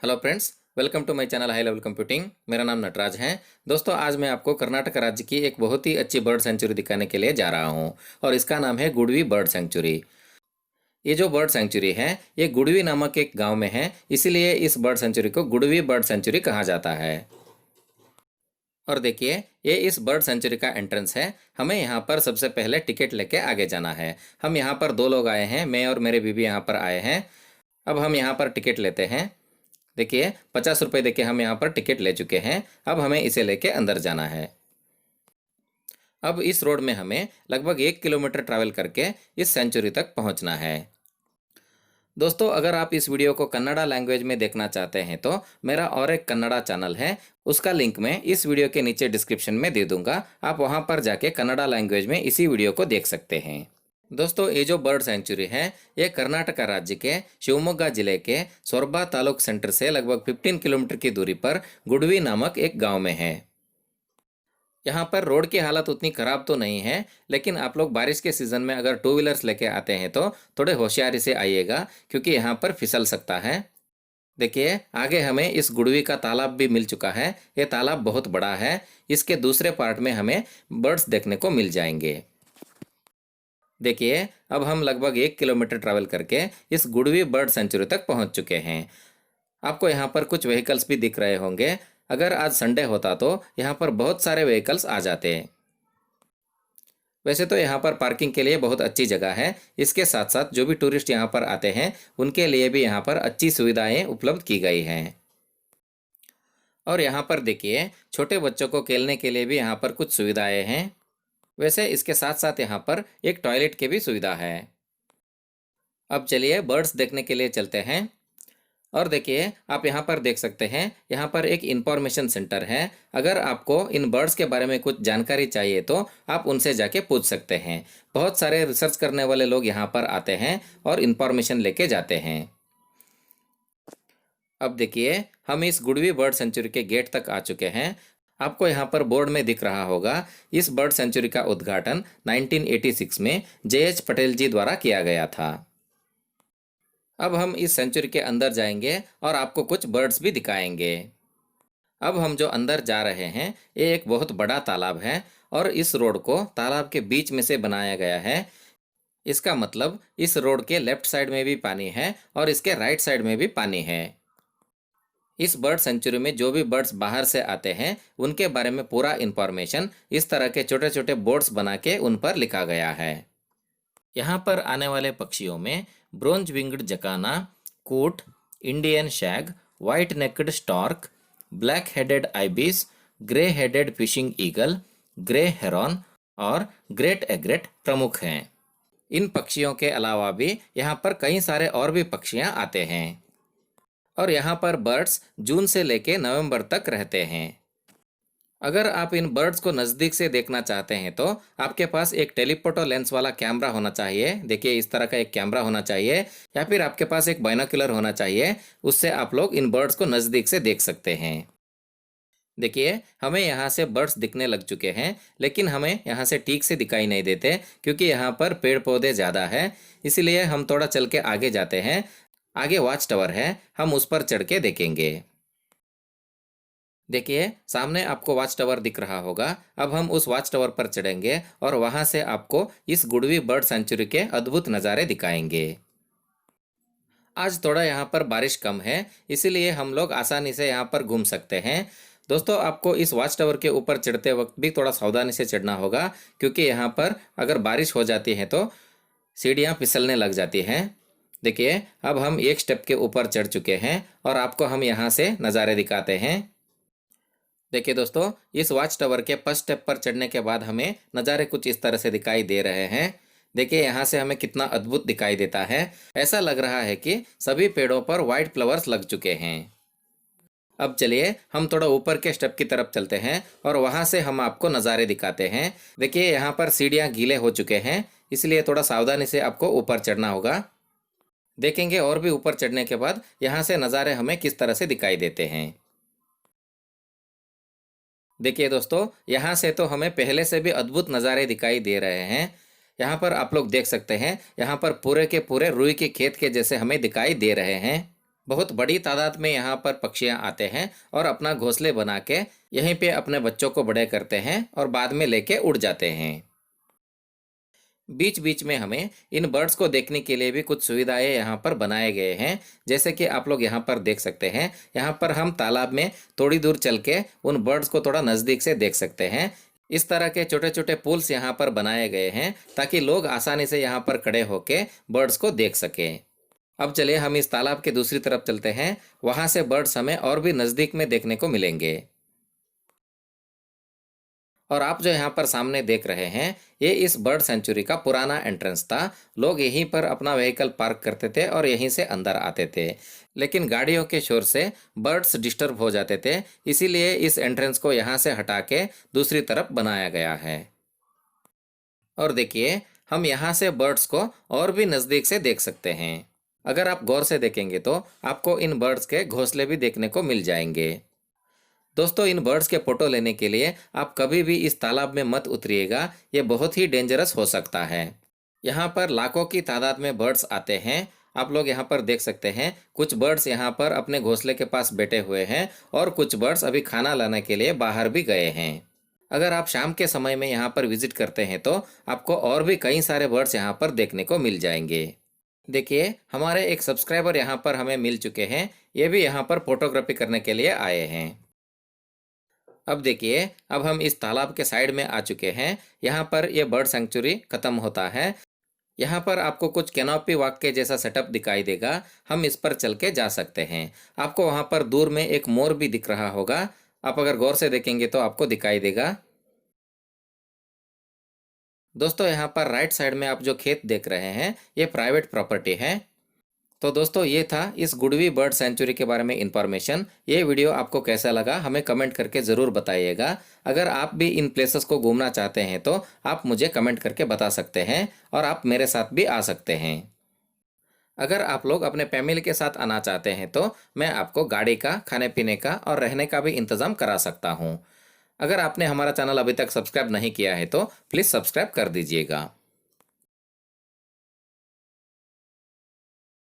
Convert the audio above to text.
Hello friends, welcome to my channel high level computing. मेरा नाम नटराज है। दोस्तों, आज मैं आपको कर्नाटक राज्य की एक बहुत ही अच्छी बर्ड सेंचुरी दिखाने के लिए जा रहा हूं और इसका नाम है गुडवी बर्ड सेंचुरी। ये जो बर्ड सेंचुरी है ये गुडवी नामक एक गांव में है, इसीलिए इस बर्ड सेंचुरी को गुडवी बर्ड सेंचुरी कहा जाता है। और देखिए, ये इस बर्ड सेंचुरी का एंट्रेंस है। हमें यहाँ पर सबसे पहले टिकट लेके आगे जाना है। हम यहाँ पर दो लोग आए हैं, मैं और मेरे बीवी यहाँ पर आए हैं। अब हम यहाँ पर टिकट लेते हैं। देखिए, 50 रुपये देके हम यहाँ पर टिकट ले चुके हैं। अब हमें इसे लेके अंदर जाना है। अब इस रोड में हमें लगभग 1 किलोमीटर ट्रैवल करके इस सेंचुरी तक पहुँचना है। दोस्तों, अगर आप इस वीडियो को कन्नड़ा लैंग्वेज में देखना चाहते हैं तो मेरा और एक कन्नड़ा चैनल है, उसका लिंक मैं इस वीडियो के नीचे डिस्क्रिप्शन में दे दूंगा। आप वहां पर जाके कन्नड़ा लैंग्वेज में इसी वीडियो को देख सकते हैं। दोस्तों, ये जो बर्ड सेंचुरी है ये कर्नाटक राज्य के शिवमोगा जिले के सोरबा तालुक सेंटर से लगभग 15 किलोमीटर की दूरी पर गुडवी नामक एक गांव में है। यहाँ पर रोड की हालत उतनी ख़राब तो नहीं है, लेकिन आप लोग बारिश के सीज़न में अगर टू व्हीलर्स लेके आते हैं तो थोड़े होशियारी से आइएगा, क्योंकि यहाँ पर फिसल सकता है। देखिए, आगे हमें इस गुडवी का तालाब भी मिल चुका है। ये तालाब बहुत बड़ा है। इसके दूसरे पार्ट में हमें बर्ड्स देखने को मिल जाएंगे। देखिए, अब हम लगभग 1 किलोमीटर ट्रैवल करके इस गुडवी बर्ड सेंचुरी तक पहुंच चुके हैं। आपको यहाँ पर कुछ व्हीकल्स भी दिख रहे होंगे। अगर आज संडे होता तो यहाँ पर बहुत सारे व्हीकल्स आ जाते हैं। वैसे तो यहाँ पर पार्किंग के लिए बहुत अच्छी जगह है। इसके साथ साथ जो भी टूरिस्ट यहाँ पर आते हैं उनके लिए भी यहाँ पर अच्छी सुविधाएं उपलब्ध की गई हैं। और यहाँ पर देखिए, छोटे बच्चों को खेलने के लिए भी यहाँ पर कुछ सुविधाएं हैं। वैसे इसके साथ साथ यहाँ पर एक टॉयलेट की भी सुविधा है। अब चलिए बर्ड्स देखने के लिए चलते हैं। और देखिए, आप यहाँ पर देख सकते हैं, यहाँ पर एक इंफॉर्मेशन सेंटर है। अगर आपको इन बर्ड्स के बारे में कुछ जानकारी चाहिए तो आप उनसे जाके पूछ सकते हैं। बहुत सारे रिसर्च करने वाले लोग यहाँ पर आते हैं और इंफॉर्मेशन लेके जाते हैं। अब देखिए, हम इस गुडवी बर्ड सेंचुरी के गेट तक आ चुके हैं। आपको यहाँ पर बोर्ड में दिख रहा होगा, इस बर्ड सेंचुरी का उद्घाटन 1986 में जे.एच. पटेल जी द्वारा किया गया था। अब हम इस सेंचुरी के अंदर जाएंगे और आपको कुछ बर्ड्स भी दिखाएंगे। अब हम जो अंदर जा रहे हैं ये एक बहुत बड़ा तालाब है और इस रोड को तालाब के बीच में से बनाया गया है। इसका मतलब इस रोड के लेफ्ट साइड में भी पानी है और इसके राइट साइड में भी पानी है। इस बर्ड सेंचुरी में जो भी बर्ड्स बाहर से आते हैं उनके बारे में पूरा इंफॉर्मेशन इस तरह के छोटे छोटे बोर्ड्स बना के उन पर लिखा गया है। यहाँ पर आने वाले पक्षियों में bronze winged jacana, coot, Indian shag, white necked stork, black headed ibis, grey headed fishing eagle, grey heron और ग्रेट एग्रेट प्रमुख हैं। इन पक्षियों के अलावा भी यहाँ पर कई सारे और भी पक्षियाँ आते हैं और यहाँ पर बर्ड्स जून से लेके नवंबर तक रहते हैं। अगर आप इन बर्ड्स को नज़दीक से देखना चाहते हैं तो आपके पास एक टेलीफोटो लेंस वाला कैमरा होना चाहिए। देखिए, इस तरह का एक कैमरा होना चाहिए, या फिर आपके पास एक बाइनोक्यूलर होना चाहिए। उससे आप लोग इन बर्ड्स को नज़दीक से देख सकते हैं। देखिए, हमें यहाँ से बर्ड्स दिखने लग चुके हैं, लेकिन हमें यहाँ से ठीक से दिखाई नहीं देते क्योंकि यहाँ पर पेड़ पौधे ज़्यादा है। इसीलिए हम थोड़ा चल के आगे जाते हैं। आगे वॉच टावर है, हम उस पर चढ़ के देखेंगे। देखिए, सामने आपको वॉच टावर दिख रहा होगा। अब हम उस वॉच टावर पर चढ़ेंगे और वहां से आपको इस गुडवी बर्ड सेंचुरी के अद्भुत नज़ारे दिखाएंगे। आज थोड़ा यहाँ पर बारिश कम है, इसीलिए हम लोग आसानी से यहाँ पर घूम सकते हैं। दोस्तों, आपको इस वॉच टावर के ऊपर चढ़ते वक्त भी थोड़ा सावधानी से चढ़ना होगा, क्योंकि यहाँ पर अगर बारिश हो जाती है तो सीढ़ियाँ फिसलने लग जाती हैं। देखिए, अब हम एक स्टेप के ऊपर चढ़ चुके हैं और आपको हम यहाँ से नज़ारे दिखाते हैं। देखिए दोस्तों, इस वॉच टावर के फर्स्ट स्टेप पर चढ़ने के बाद हमें नज़ारे कुछ इस तरह से दिखाई दे रहे हैं। देखिए, यहाँ से हमें कितना अद्भुत दिखाई देता है। ऐसा लग रहा है कि सभी पेड़ों पर वाइट फ्लावर्स लग चुके हैं। अब चलिए हम थोड़ा ऊपर के स्टेप की तरफ चलते हैं और वहाँ से हम आपको नज़ारे दिखाते हैं। देखिए, यहाँ पर सीढ़ियाँ गीले हो चुके हैं, इसलिए थोड़ा सावधानी से आपको ऊपर चढ़ना होगा। देखेंगे और भी ऊपर चढ़ने के बाद यहाँ से नज़ारे हमें किस तरह से दिखाई देते हैं। देखिए दोस्तों, यहाँ से तो हमें पहले से भी अद्भुत नज़ारे दिखाई दे रहे हैं। यहाँ पर आप लोग देख सकते हैं, यहाँ पर पूरे के पूरे रुई के खेत के जैसे हमें दिखाई दे रहे हैं। बहुत बड़ी तादाद में यहाँ पर पक्षियाँ आते हैं और अपना घोंसले बना के यहीं पे अपने बच्चों को बड़े करते हैं और बाद में लेके उड़ जाते हैं। बीच बीच में हमें इन बर्ड्स को देखने के लिए भी कुछ सुविधाएं यहाँ पर बनाए गए हैं। जैसे कि आप लोग यहाँ पर देख सकते हैं, यहाँ पर हम तालाब में थोड़ी दूर चल के उन बर्ड्स को थोड़ा नज़दीक से देख सकते हैं। इस तरह के छोटे छोटे पुल्स यहाँ पर बनाए गए हैं ताकि लोग आसानी से यहाँ पर खड़े होके बर्ड्स को देख सकें। अब चलिए हम इस तालाब के दूसरी तरफ चलते हैं, वहाँ से बर्ड्स हमें और भी नज़दीक में देखने को मिलेंगे। और आप जो यहाँ पर सामने देख रहे हैं, ये इस बर्ड सेंचुरी का पुराना एंट्रेंस था। लोग यहीं पर अपना व्हीकल पार्क करते थे और यहीं से अंदर आते थे। लेकिन गाड़ियों के शोर से बर्ड्स डिस्टर्ब हो जाते थे, इसीलिए इस एंट्रेंस को यहाँ से हटा के दूसरी तरफ बनाया गया है। और देखिए, हम यहाँ से बर्ड्स को और भी नज़दीक से देख सकते हैं। अगर आप गौर से देखेंगे तो आपको इन बर्ड्स के घोंसले भी देखने को मिल जाएंगे। दोस्तों, इन बर्ड्स के फोटो लेने के लिए आप कभी भी इस तालाब में मत उतरिएगा, ये बहुत ही डेंजरस हो सकता है। यहाँ पर लाखों की तादाद में बर्ड्स आते हैं। आप लोग यहाँ पर देख सकते हैं, कुछ बर्ड्स यहाँ पर अपने घोंसले के पास बैठे हुए हैं और कुछ बर्ड्स अभी खाना लाने के लिए बाहर भी गए हैं। अगर आप शाम के समय में यहाँ पर विजिट करते हैं तो आपको और भी कई सारे बर्ड्स यहाँ पर देखने को मिल जाएंगे। देखिए, हमारे एक सब्सक्राइबर यहाँ पर हमें मिल चुके हैं, ये भी यहाँ पर फोटोग्राफी करने के लिए आए हैं। अब देखिए, अब हम इस तालाब के साइड में आ चुके हैं। यहाँ पर यह बर्ड सेंचुरी खत्म होता है। यहाँ पर आपको कुछ कैनोपी वॉक के जैसा सेटअप दिखाई देगा, हम इस पर चल के जा सकते हैं। आपको वहाँ पर दूर में एक मोर भी दिख रहा होगा, आप अगर गौर से देखेंगे तो आपको दिखाई देगा। दोस्तों, यहाँ पर राइट साइड में आप जो खेत देख रहे हैं, ये प्राइवेट प्रॉपर्टी है। तो दोस्तों, ये था इस गुडवी बर्ड सेंचुरी के बारे में इंफॉर्मेशन। ये वीडियो आपको कैसा लगा हमें कमेंट करके ज़रूर बताइएगा। अगर आप भी इन प्लेसेस को घूमना चाहते हैं तो आप मुझे कमेंट करके बता सकते हैं और आप मेरे साथ भी आ सकते हैं। अगर आप लोग अपने फैमिली के साथ आना चाहते हैं तो मैं आपको गाड़ी का, खाने पीने का और रहने का भी इंतज़ाम करा सकता हूँ। अगर आपने हमारा चैनल अभी तक सब्सक्राइब नहीं किया है तो प्लीज़ सब्सक्राइब कर दीजिएगा।